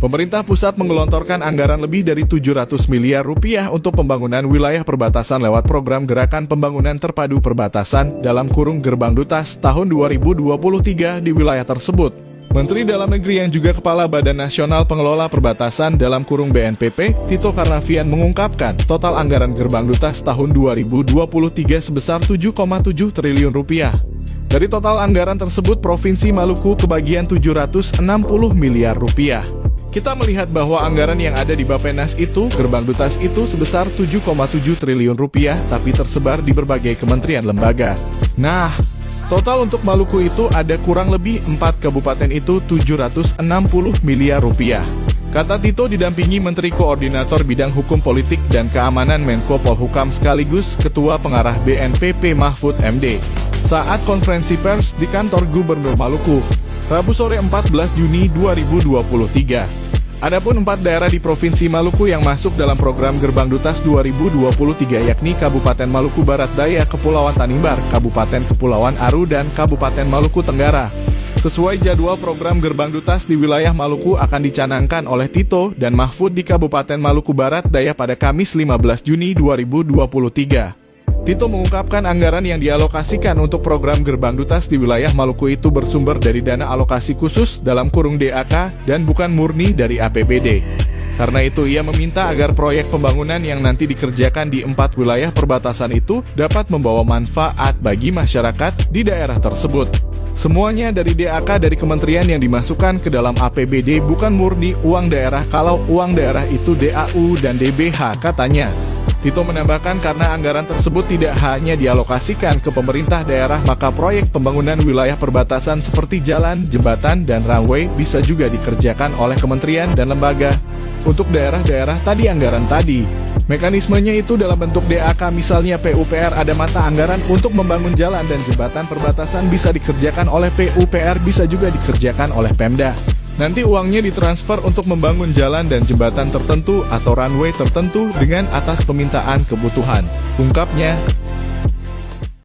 Pemerintah pusat menggelontorkan anggaran lebih dari 700 miliar rupiah untuk pembangunan wilayah perbatasan lewat program Gerakan Pembangunan Terpadu Perbatasan dalam kurung Gerbang Dutas tahun 2023 di wilayah tersebut. Menteri Dalam Negeri yang juga Kepala Badan Nasional Pengelola Perbatasan dalam kurung BNPP, Tito Karnavian mengungkapkan total anggaran Gerbang Dutas tahun 2023 sebesar 7,7 triliun rupiah. Dari total anggaran tersebut, Provinsi Maluku kebagian 760 miliar rupiah. Kita melihat bahwa anggaran yang ada di Bappenas itu, Gerbang Dutas itu sebesar 7,7 triliun rupiah, tapi tersebar di berbagai kementerian lembaga. Nah, total untuk Maluku itu ada kurang lebih 4 kabupaten itu 760 miliar rupiah. Kata Tito didampingi Menteri Koordinator Bidang Hukum Politik dan Keamanan Menko Polhukam sekaligus Ketua Pengarah BNPP Mahfud MD. Saat konferensi pers di kantor Gubernur Maluku, Rabu sore 14 Juni 2023. Adapun 4 daerah di Provinsi Maluku yang masuk dalam program Gerbang Dutas 2023 yakni Kabupaten Maluku Barat Daya, Kepulauan Tanimbar, Kabupaten Kepulauan Aru, dan Kabupaten Maluku Tenggara. Sesuai jadwal program Gerbang Dutas di wilayah Maluku akan dicanangkan oleh Tito dan Mahfud di Kabupaten Maluku Barat Daya pada Kamis 15 Juni 2023. Tito mengungkapkan anggaran yang dialokasikan untuk program Gerbang Dutas di wilayah Maluku itu bersumber dari dana alokasi khusus dalam kurung DAK dan bukan murni dari APBD. Karena itu ia meminta agar proyek pembangunan yang nanti dikerjakan di 4 wilayah perbatasan itu dapat membawa manfaat bagi masyarakat di daerah tersebut. Semuanya dari DAK dari kementerian yang dimasukkan ke dalam APBD bukan murni uang daerah, kalau uang daerah itu DAU dan DBH, katanya. Tito menambahkan karena anggaran tersebut tidak hanya dialokasikan ke pemerintah daerah, maka proyek pembangunan wilayah perbatasan seperti jalan, jembatan, dan runway bisa juga dikerjakan oleh kementerian dan lembaga. Untuk daerah-daerah tadi anggaran tadi, mekanismenya itu dalam bentuk DAK, misalnya PUPR ada mata anggaran untuk membangun jalan dan jembatan perbatasan bisa dikerjakan oleh PUPR, bisa juga dikerjakan oleh Pemda. Nanti uangnya ditransfer untuk membangun jalan dan jembatan tertentu atau runway tertentu dengan atas permintaan kebutuhan, ungkapnya.